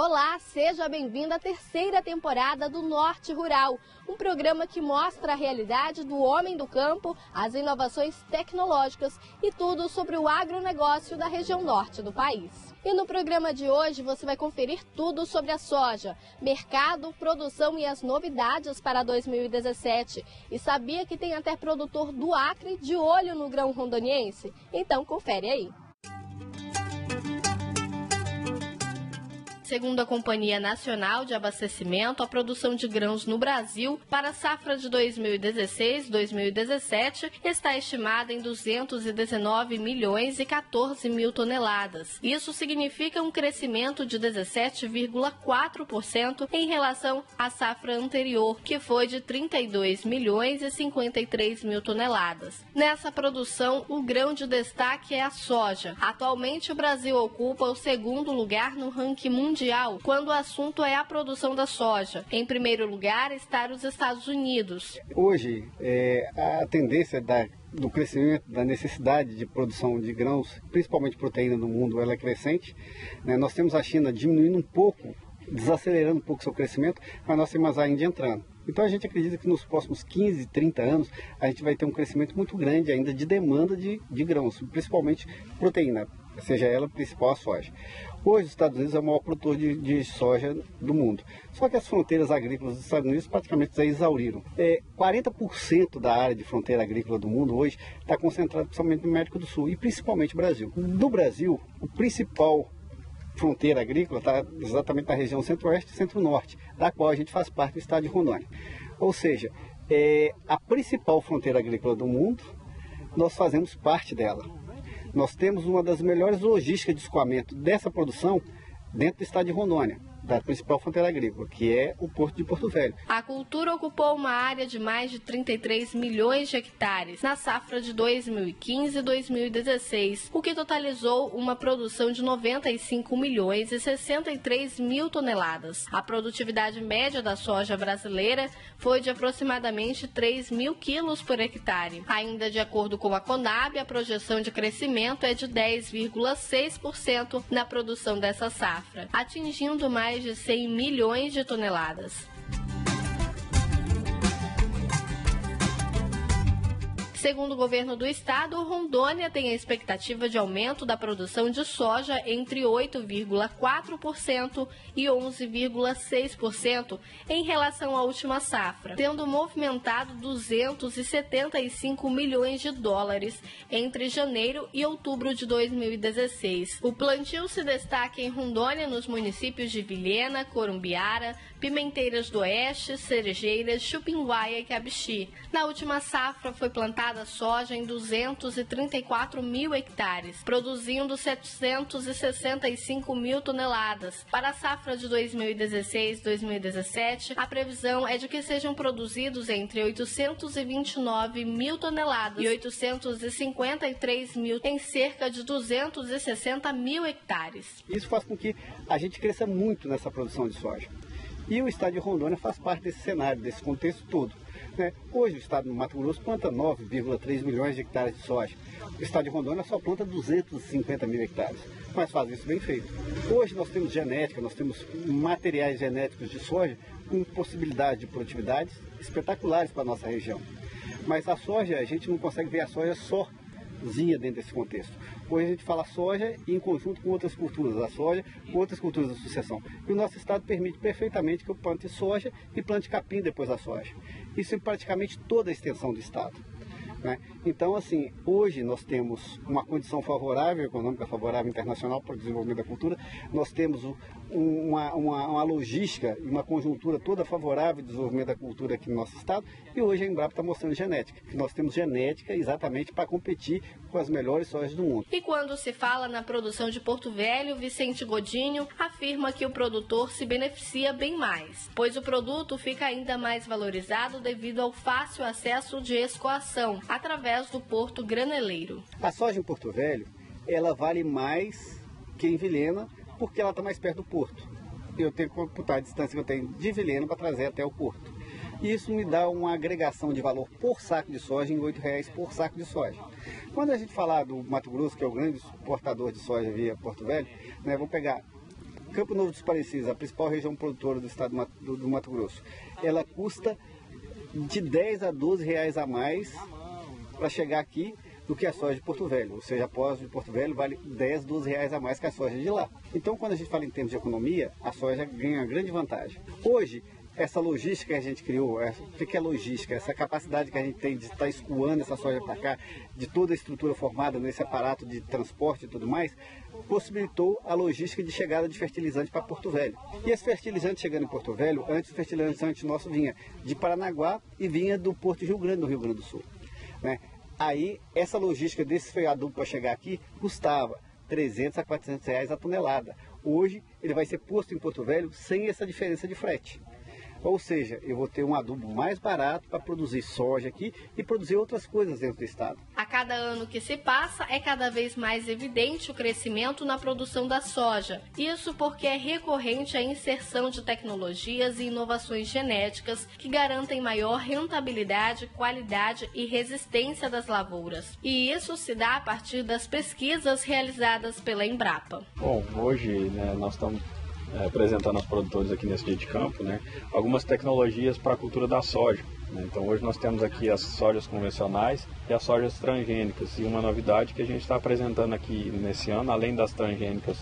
Olá, seja bem-vindo à terceira temporada do Norte Rural, um programa que mostra a realidade do homem do campo, as inovações tecnológicas e tudo sobre o agronegócio da região norte do país. E no programa de hoje você vai conferir tudo sobre a soja, mercado, produção e as novidades para 2017. E sabia que tem até produtor do Acre de olho no grão rondoniense? Então confere aí. Segundo a Companhia Nacional de Abastecimento, a produção de grãos no Brasil para a safra de 2016-2017 está estimada em 219 milhões e 14 mil toneladas. Isso significa um crescimento de 17,4% em relação à safra anterior, que foi de 32 milhões e 53 mil toneladas. Nessa produção, o grão de destaque é a soja. Atualmente, o Brasil ocupa o segundo lugar no ranking mundial quando o assunto é a produção da soja. Em primeiro lugar estão os Estados Unidos. Hoje, a tendência do crescimento, da necessidade de produção de grãos, principalmente proteína no mundo, ela é crescente. Nós temos a China diminuindo um pouco, desacelerando um pouco seu crescimento, mas nós temos a Índia entrando. Então a gente acredita que nos próximos 15, 30 anos a gente vai ter um crescimento muito grande ainda de demanda de grãos, principalmente proteína, seja ela principal a soja. Hoje os Estados Unidos é o maior produtor de soja do mundo. Só que as fronteiras agrícolas dos Estados Unidos praticamente já exauriram. 40% da área de fronteira agrícola do mundo hoje está concentrada principalmente no América do Sul e principalmente no Brasil. No Brasil, o principal fronteira agrícola está exatamente na região centro-oeste e centro-norte, da qual a gente faz parte do estado de Rondônia. Ou seja, a principal fronteira agrícola do mundo, nós fazemos parte dela. Nós temos uma das melhores logísticas de escoamento dessa produção dentro do estado de Rondônia, da principal fronteira agrícola, que é o Porto de Porto Velho. A cultura ocupou uma área de mais de 33 milhões de hectares na safra de 2015-2016, o que totalizou uma produção de 95 milhões e 63 mil toneladas. A produtividade média da soja brasileira foi de aproximadamente 3 mil quilos por hectare. Ainda de acordo com a Conab, a projeção de crescimento é de 10,6% na produção dessa safra, atingindo mais de 100 milhões de toneladas. Segundo o governo do estado, Rondônia tem a expectativa de aumento da produção de soja entre 8,4% e 11,6% em relação à última safra, tendo movimentado 275 milhões de dólares entre janeiro e outubro de 2016. O plantio se destaca em Rondônia nos municípios de Vilhena, Corumbiara, Pimenteiras do Oeste, Cerejeiras, Chupinguaia e Cabixi. Na última safra foi plantada soja em 234 mil hectares, produzindo 765 mil toneladas. Para a safra de 2016-2017, a previsão é de que sejam produzidos entre 829 mil toneladas e 853 mil em cerca de 260 mil hectares. Isso faz com que a gente cresça muito nessa produção de soja. E o estado de Rondônia faz parte desse cenário, desse contexto todo. Hoje o estado do Mato Grosso planta 9,3 milhões de hectares de soja. O estado de Rondônia só planta 250 mil hectares, mas faz isso bem feito. Hoje nós temos genética, nós temos materiais genéticos de soja com possibilidades de produtividades espetaculares para a nossa região. Mas a soja, a gente não consegue ver a soja sozinha dentro desse contexto. Hoje a gente fala soja em conjunto com outras culturas, a soja com outras culturas da sucessão. E o nosso estado permite perfeitamente que eu plante soja e plante capim depois da soja. Isso em praticamente toda a extensão do estado. Então, assim, hoje nós temos uma condição favorável, econômica favorável, internacional para o desenvolvimento da cultura, nós temos uma logística e uma conjuntura toda favorável ao desenvolvimento da cultura aqui no nosso estado, e hoje a Embrapa está mostrando genética, que nós temos genética exatamente para competir com as melhores sojas do mundo. E quando se fala na produção de Porto Velho, Vicente Godinho afirma que o produtor se beneficia bem mais, pois o produto fica ainda mais valorizado devido ao fácil acesso de escoação, através do Porto Graneleiro. A soja em Porto Velho, ela vale mais que em Vilhena, porque ela está mais perto do porto. Eu tenho que computar a distância que eu tenho de Vilhena para trazer até o porto. E isso me dá uma agregação de valor por saco de soja em R$ 8,00 por saco de soja. Quando a gente falar do Mato Grosso, que é o grande exportador de soja via Porto Velho, vamos pegar Campo Novo dos Parecidos, a principal região produtora do estado do Mato Grosso, ela custa de 10 a 12 reais a mais para chegar aqui do que a soja de Porto Velho. Ou seja, a soja de Porto Velho vale 10, 12 reais a mais que a soja de lá. Então, quando a gente fala em termos de economia, a soja ganha uma grande vantagem. Hoje, essa logística que a gente criou, o que é logística? Essa capacidade que a gente tem de estar escoando essa soja para cá, de toda a estrutura formada nesse aparato de transporte e tudo mais, possibilitou a logística de chegada de fertilizante para Porto Velho. E esse fertilizante chegando em Porto Velho, antes o fertilizante nosso vinha de Paranaguá e vinha do Porto de Rio Grande, no Rio Grande do Sul, né? Aí, essa logística desse freio adubo para chegar aqui custava 300 a 400 reais a tonelada. Hoje, ele vai ser posto em Porto Velho sem essa diferença de frete. Ou seja, eu vou ter um adubo mais barato para produzir soja aqui e produzir outras coisas dentro do estado. A cada ano que se passa, é cada vez mais evidente o crescimento na produção da soja. Isso porque é recorrente a inserção de tecnologias e inovações genéticas que garantem maior rentabilidade, qualidade e resistência das lavouras. E isso se dá a partir das pesquisas realizadas pela Embrapa. Bom, hoje nós estamos apresentando aos produtores aqui nesse dia de campo, algumas tecnologias para a cultura da soja. Então hoje nós temos aqui as sojas convencionais e as sojas transgênicas. E uma novidade que a gente está apresentando aqui nesse ano, além das transgênicas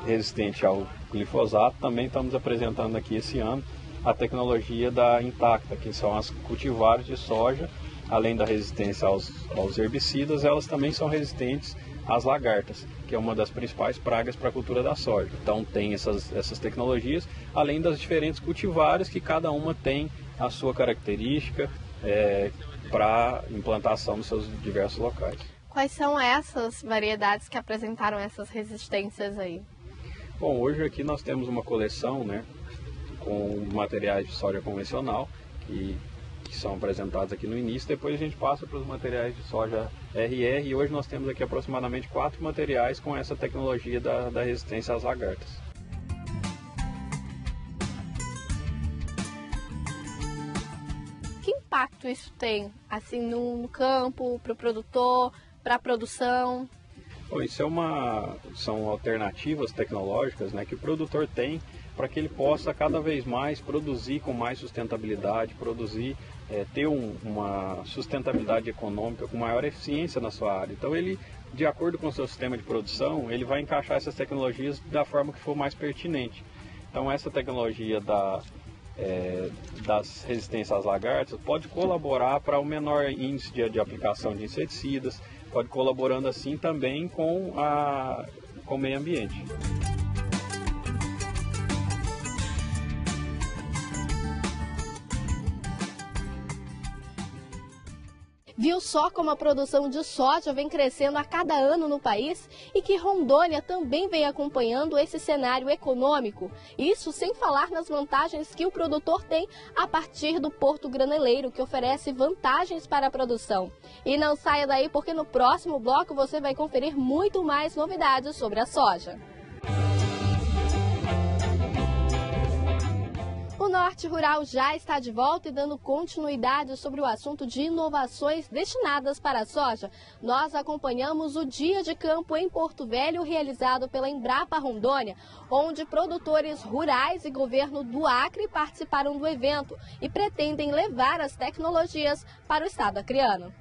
resistentes ao glifosato, também estamos apresentando aqui esse ano a tecnologia da Intacta, que são as cultivares de soja. Além da resistência aos herbicidas, elas também são resistentes às lagartas, que é uma das principais pragas para a cultura da soja. Então tem essas tecnologias, além das diferentes cultivares, que cada uma tem a sua característica para implantação nos seus diversos locais. Quais são essas variedades que apresentaram essas resistências aí? Bom, hoje aqui nós temos uma coleção com materiais de soja convencional, que são apresentados aqui no início. Depois a gente passa para os materiais de soja RR e hoje nós temos aqui aproximadamente 4 materiais com essa tecnologia da resistência às lagartas. Que impacto isso tem assim no campo, para o produtor, para a produção? Bom, isso são alternativas tecnológicas que o produtor tem para que ele possa cada vez mais produzir com mais sustentabilidade, ter uma sustentabilidade econômica com maior eficiência na sua área. Então ele, de acordo com o seu sistema de produção, ele vai encaixar essas tecnologias da forma que for mais pertinente. Então essa tecnologia das resistências às lagartas pode colaborar para o menor índice de aplicação de inseticidas, pode colaborando assim também com o meio ambiente. Viu só como a produção de soja vem crescendo a cada ano no país e que Rondônia também vem acompanhando esse cenário econômico? Isso sem falar nas vantagens que o produtor tem a partir do Porto Graneleiro, que oferece vantagens para a produção. E não saia daí porque no próximo bloco você vai conferir muito mais novidades sobre a soja. O Norte Rural já está de volta e dando continuidade sobre o assunto de inovações destinadas para a soja. Nós acompanhamos o Dia de Campo em Porto Velho, realizado pela Embrapa Rondônia, onde produtores rurais e governo do Acre participaram do evento e pretendem levar as tecnologias para o estado acreano.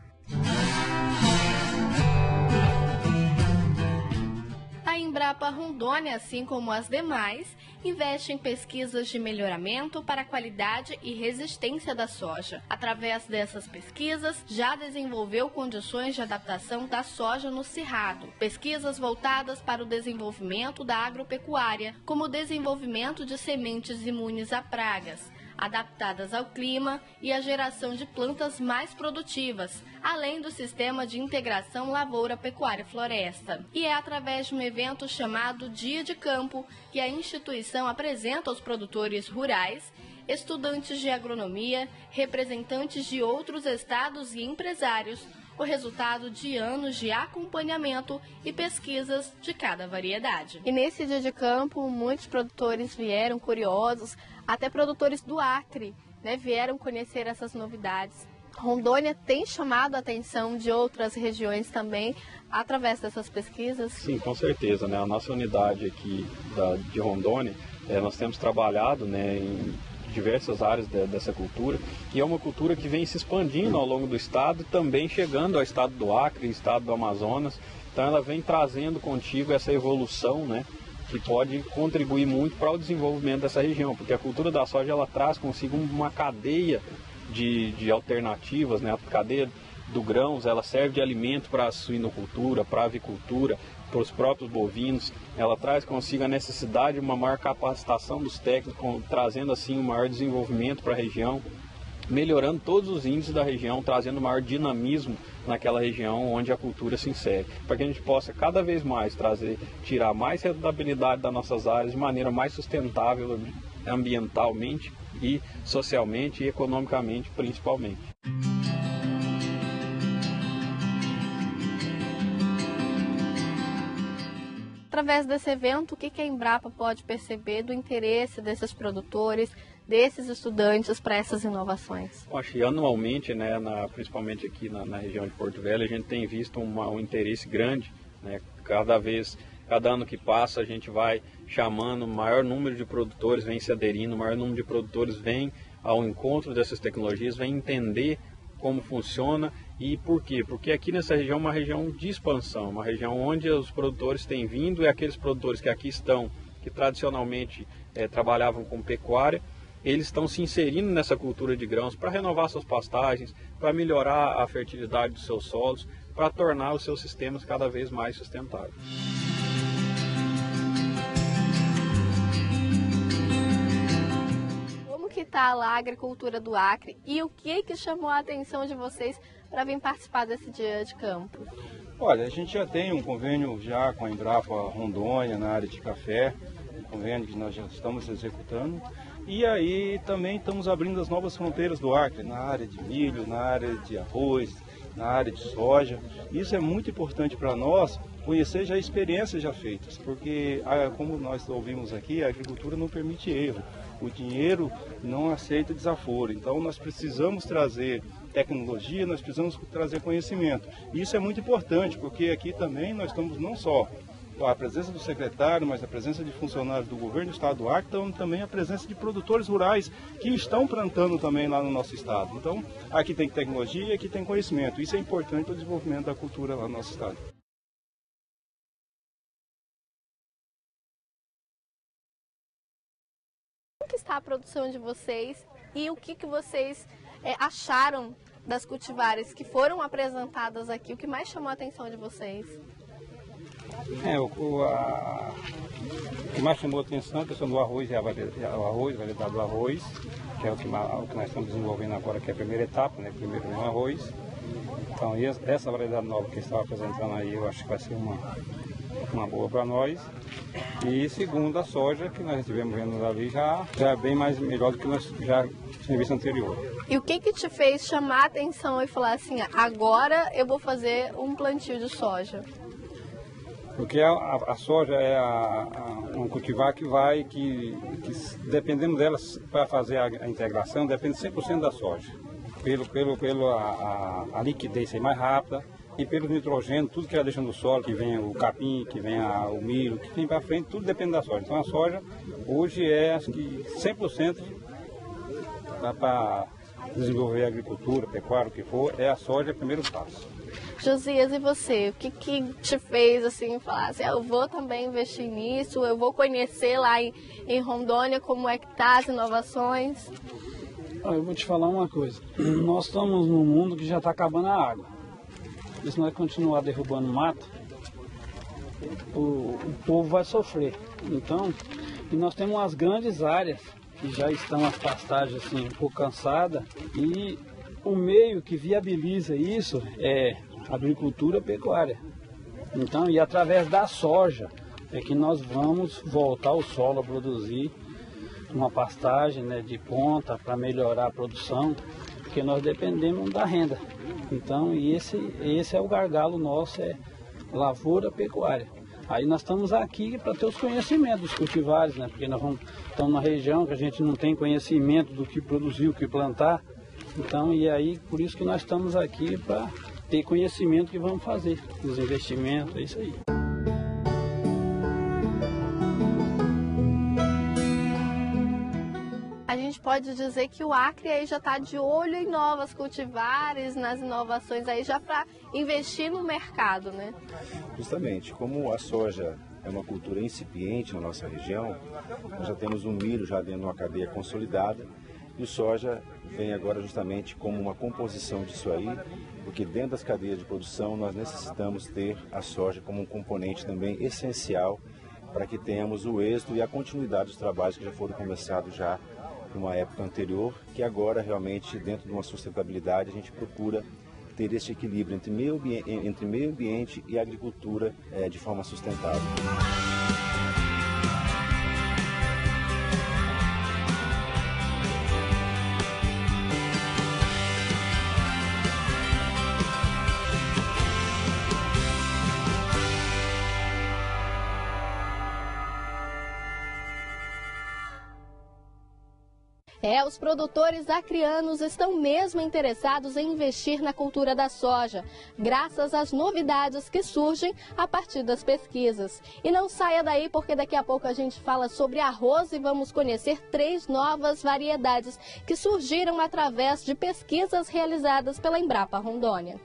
A Embrapa Rondônia, assim como as demais, investe em pesquisas de melhoramento para a qualidade e resistência da soja. Através dessas pesquisas, já desenvolveu condições de adaptação da soja no cerrado. Pesquisas voltadas para o desenvolvimento da agropecuária, como o desenvolvimento de sementes imunes a pragas, adaptadas ao clima e a geração de plantas mais produtivas, além do sistema de integração lavoura-pecuária-floresta. E é através de um evento chamado Dia de Campo que a instituição apresenta aos produtores rurais, estudantes de agronomia, representantes de outros estados e empresários, o resultado de anos de acompanhamento e pesquisas de cada variedade. E nesse Dia de Campo, muitos produtores vieram curiosos, até produtores do Acre, vieram conhecer essas novidades. Rondônia tem chamado a atenção de outras regiões também através dessas pesquisas? Sim, com certeza, né? A nossa unidade aqui de Rondônia, nós temos trabalhado, né, em diversas áreas dessa cultura, e é uma cultura que vem se expandindo ao longo do estado, também chegando ao estado do Acre, estado do Amazonas. Então ela vem trazendo contigo essa evolução, né, que pode contribuir muito para o desenvolvimento dessa região, porque a cultura da soja ela traz consigo uma cadeia de alternativas, né? A cadeia do grãos, ela serve de alimento para a suinocultura, para a avicultura, para os próprios bovinos. Ela traz consigo a necessidade de uma maior capacitação dos técnicos, trazendo assim um maior desenvolvimento para a região, melhorando todos os índices da região, trazendo maior dinamismo naquela região onde a cultura se insere, para que a gente possa cada vez mais tirar mais rentabilidade das nossas áreas de maneira mais sustentável ambientalmente e socialmente e economicamente principalmente. Através desse evento, o que a Embrapa pode perceber do interesse desses produtores, desses estudantes para essas inovações? Eu acho que anualmente, né, principalmente aqui na região de Porto Velho, a gente tem visto um interesse grande, né, cada ano que passa a gente vai chamando, o maior número de produtores vem se aderindo, o maior número de produtores vem ao encontro dessas tecnologias, vem entender como funciona e por quê? Porque aqui nessa região é uma região de expansão, uma região onde os produtores têm vindo e aqueles produtores que aqui estão, que tradicionalmente trabalhavam com pecuária, eles estão se inserindo nessa cultura de grãos para renovar suas pastagens, para melhorar a fertilidade dos seus solos, para tornar os seus sistemas cada vez mais sustentáveis. Como que está lá a agricultura do Acre e o que chamou a atenção de vocês para vir participar desse dia de campo? Olha, a gente já tem um convênio já com a Embrapa Rondônia na área de café, um convênio que nós já estamos executando. E aí também estamos abrindo as novas fronteiras do Acre, na área de milho, na área de arroz, na área de soja. Isso é muito importante para nós, conhecer já experiências já feitas, porque como nós ouvimos aqui, a agricultura não permite erro, o dinheiro não aceita desaforo, então nós precisamos trazer tecnologia, nós precisamos trazer conhecimento. E isso é muito importante, porque aqui também nós estamos não só a presença do secretário, mas a presença de funcionários do governo do estado do Acre, então também a presença de produtores rurais que estão plantando também lá no nosso estado. Então, aqui tem tecnologia e aqui tem conhecimento. Isso é importante para o desenvolvimento da cultura lá no nosso estado. Como que está a produção de vocês e o que vocês acharam das cultivares que foram apresentadas aqui? O que mais chamou a atenção de vocês? O que mais chamou a atenção é a questão do arroz, a variedade do arroz, que é o que nós estamos desenvolvendo agora, que é a primeira etapa, né? Primeiro vem o arroz. Então, essa variedade nova que estava apresentando aí, eu acho que vai ser uma boa para nós. E segundo, a soja, que nós estivemos vendo ali, já é bem melhor do que nós já tínhamos visto anterior. E o que te fez chamar a atenção e falar assim, agora eu vou fazer um plantio de soja? Porque a soja é um cultivar que dependendo dela para fazer a integração, depende 100% da soja. A liquidez ser mais rápida e pelo nitrogênio, tudo que ela deixa no solo, que vem o capim, que vem o milho, que vem para frente, tudo depende da soja. Então a soja hoje acho que 100% para desenvolver a agricultura, pecuária, o que for, a soja é o primeiro passo. Josias, e você? O que te fez assim falar assim, eu vou também investir nisso, eu vou conhecer lá em Rondônia como é que tá as inovações? Eu vou te falar uma coisa, nós estamos num mundo que já está acabando a água. E se nós continuar derrubando mato, o povo vai sofrer. Então, e nós temos umas grandes áreas que já estão as pastagens assim, um pouco cansadas, e o meio que viabiliza isso é agricultura pecuária. Então, e através da soja é que nós vamos voltar o solo a produzir uma pastagem, né, de ponta para melhorar a produção, porque nós dependemos da renda. Então, esse é o gargalo nosso, é lavoura pecuária. Aí nós estamos aqui para ter os conhecimentos dos cultivares, né, porque nós estamos numa região que a gente não tem conhecimento do que produzir, o que plantar. Então, e aí, por isso que nós estamos aqui para ter conhecimento que vamos fazer, os investimentos, é isso aí. A gente pode dizer que o Acre aí já está de olho em novas cultivares, nas inovações aí já para investir no mercado, né? Justamente, como a soja é uma cultura incipiente na nossa região, nós já temos um milho já dentro de uma cadeia consolidada e o soja vem agora justamente como uma composição disso aí, porque dentro das cadeias de produção nós necessitamos ter a soja como um componente também essencial para que tenhamos o êxito e a continuidade dos trabalhos que já foram começados já numa época anterior, que agora realmente dentro de uma sustentabilidade a gente procura ter esse equilíbrio entre meio ambiente e agricultura de forma sustentável. Os produtores acreanos estão mesmo interessados em investir na cultura da soja, graças às novidades que surgem a partir das pesquisas. E não saia daí, porque daqui a pouco a gente fala sobre arroz e vamos conhecer 3 novas variedades que surgiram através de pesquisas realizadas pela Embrapa Rondônia.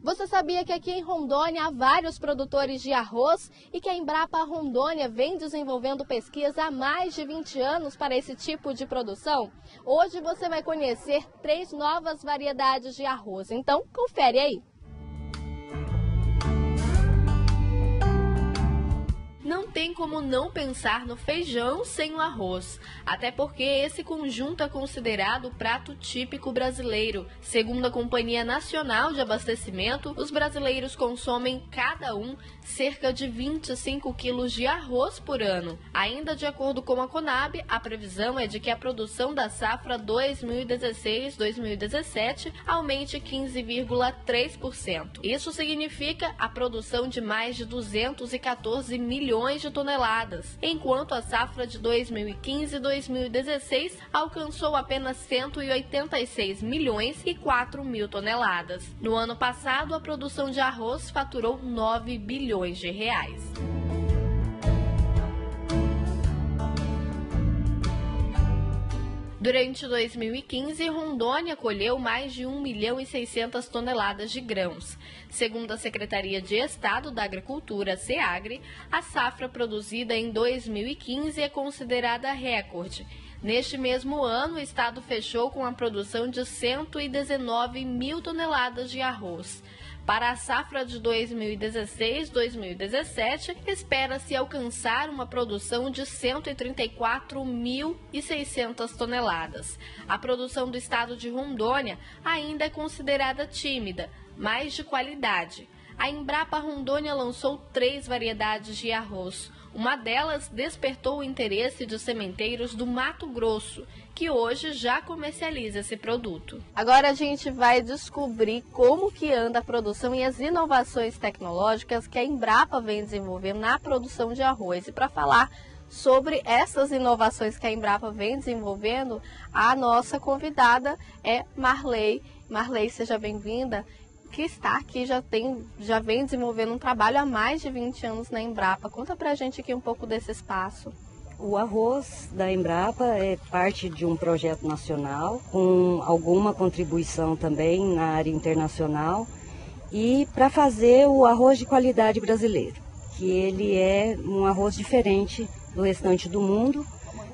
Você sabia que aqui em Rondônia há vários produtores de arroz e que a Embrapa Rondônia vem desenvolvendo pesquisa há mais de 20 anos para esse tipo de produção? Hoje você vai conhecer 3 novas variedades de arroz, então confere aí. Não tem como não pensar no feijão sem o arroz, até porque esse conjunto é considerado o prato típico brasileiro. Segundo a Companhia Nacional de Abastecimento, os brasileiros consomem cada um cerca de 25 quilos de arroz por ano. Ainda de acordo com a Conab, a previsão é de que a produção da safra 2016-2017 aumente 15,3%. Isso significa a produção de mais de 214 milhões de toneladas, enquanto a safra de 2015-2016 alcançou apenas 186 milhões e 4 mil toneladas. No ano passado, a produção de arroz faturou 9 bilhões de reais. Durante 2015, Rondônia colheu mais de 1.600.000 toneladas de grãos. Segundo a Secretaria de Estado da Agricultura, SEAGRE, a safra produzida em 2015 é considerada recorde. Neste mesmo ano, o estado fechou com a produção de 119 mil toneladas de arroz. Para a safra de 2016-2017, espera-se alcançar uma produção de 134.600 toneladas. A produção do estado de Rondônia ainda é considerada tímida, mas de qualidade. A Embrapa Rondônia lançou 3 variedades de arroz. Uma delas despertou o interesse de sementeiros do Mato Grosso, que hoje já comercializa esse produto. Agora a gente vai descobrir como que anda a produção e as inovações tecnológicas que a Embrapa vem desenvolvendo na produção de arroz. E para falar sobre essas inovações que a Embrapa vem desenvolvendo, a nossa convidada é Marley. Marley, seja bem-vinda. Que está aqui, já vem desenvolvendo um trabalho há mais de 20 anos na Embrapa. Conta pra gente aqui um pouco desse espaço. O arroz da Embrapa é parte de um projeto nacional, com alguma contribuição também na área internacional, e para fazer o arroz de qualidade brasileiro, que ele é um arroz diferente do restante do mundo,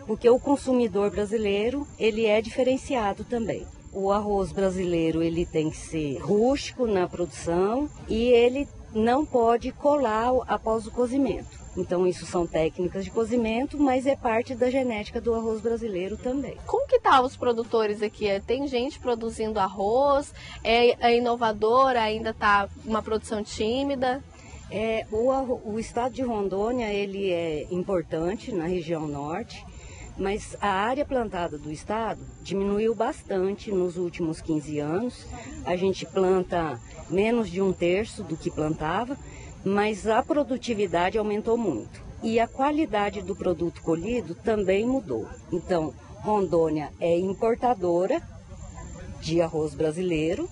porque o consumidor brasileiro ele é diferenciado também. O arroz brasileiro ele tem que ser rústico na produção e ele não pode colar após o cozimento. Então isso são técnicas de cozimento, mas é parte da genética do arroz brasileiro também. Como que tá os produtores aqui? Tem gente produzindo arroz? É inovadora? Ainda está uma produção tímida? O estado de Rondônia ele é importante na região norte. Mas a área plantada do estado diminuiu bastante nos últimos 15 anos. A gente planta menos de 1/3 do que plantava, mas a produtividade aumentou muito. E a qualidade do produto colhido também mudou. Então, Rondônia é importadora de arroz brasileiro,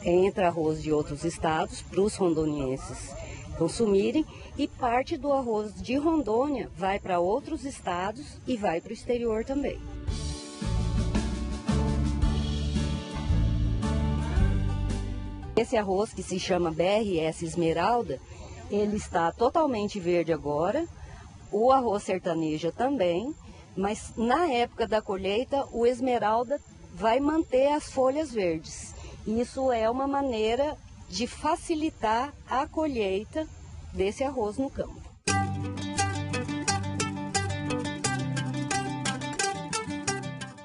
entra arroz de outros estados para os rondonienses consumirem, e parte do arroz de Rondônia vai para outros estados e vai para o exterior também. Esse arroz, que se chama BRS Esmeralda, ele está totalmente verde agora, o arroz sertaneja também, mas na época da colheita o Esmeralda vai manter as folhas verdes. Isso é uma maneira de facilitar a colheita desse arroz no campo.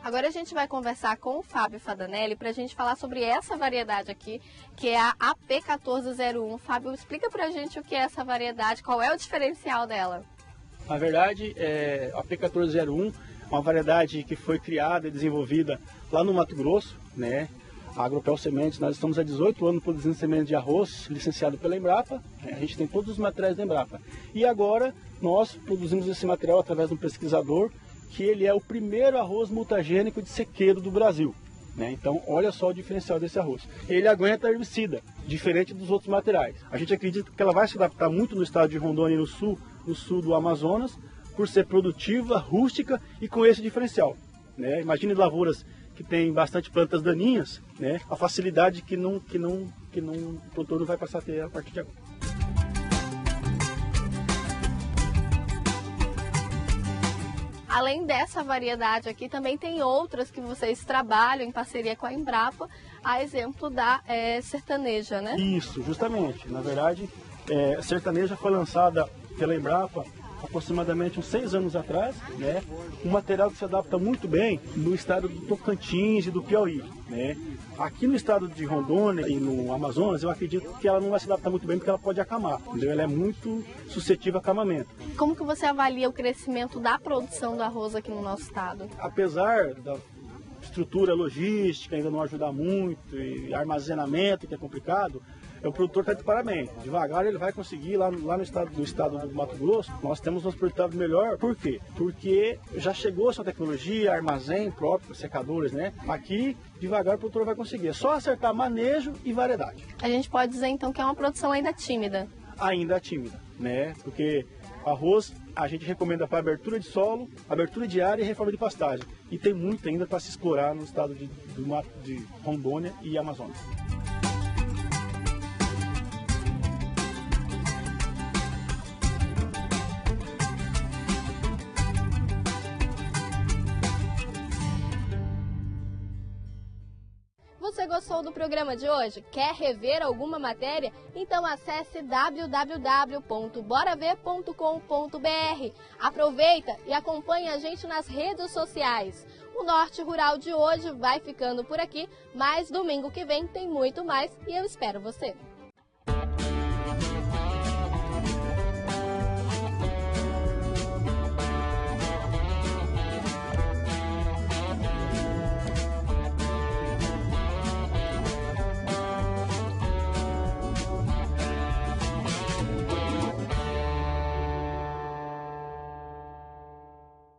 Agora a gente vai conversar com o Fábio Fadanelli para a gente falar sobre essa variedade aqui, que é a AP1401. Fábio, explica para a gente o que é essa variedade, qual é o diferencial dela? Na verdade, a AP1401 é uma variedade que foi criada e desenvolvida lá no Mato Grosso, né? A Agropel Sementes, nós estamos há 18 anos produzindo sementes de arroz, licenciado pela Embrapa, né? A gente tem todos os materiais da Embrapa. E agora nós produzimos esse material através de um pesquisador, que ele é o primeiro arroz mutagênico de sequeiro do Brasil, né? Então, olha só o diferencial desse arroz. Ele aguenta herbicida, diferente dos outros materiais. A gente acredita que ela vai se adaptar muito no estado de Rondônia e no sul do Amazonas, por ser produtiva, rústica e com esse diferencial, né? Imagine lavouras que tem bastante plantas daninhas, né? A facilidade que o produtor não vai passar a ter a partir de agora. Além dessa variedade aqui, também tem outras que vocês trabalham em parceria com a Embrapa, a exemplo da sertaneja, né? Isso, justamente. Na verdade, a sertaneja foi lançada pela Embrapa aproximadamente uns 6 anos atrás, né? Um material que se adapta muito bem no estado do Tocantins e do Piauí, né? Aqui no estado de Rondônia e no Amazonas, eu acredito que ela não vai se adaptar muito bem porque ela pode acamar, entendeu? Ela é muito suscetível a acamamento. Como que você avalia o crescimento da produção do arroz aqui no nosso estado? Apesar da estrutura logística ainda não ajudar muito e armazenamento, que é complicado, o produtor está de parabéns. Devagar ele vai conseguir, lá no estado do Mato Grosso, nós temos um produtividade melhor. Por quê? Porque já chegou essa tecnologia, armazém próprio, secadores, né? Aqui, devagar o produtor vai conseguir. É só acertar manejo e variedade. A gente pode dizer então que é uma produção ainda tímida. Ainda tímida, né? Porque arroz a gente recomenda para abertura de solo, abertura de área e reforma de pastagem. E tem muito ainda para se explorar no estado de Rondônia e Amazonas. Você gostou do programa de hoje? Quer rever alguma matéria? Então acesse www.boraver.com.br. Aproveita e acompanhe a gente nas redes sociais. O Norte Rural de hoje vai ficando por aqui, mas domingo que vem tem muito mais e eu espero você.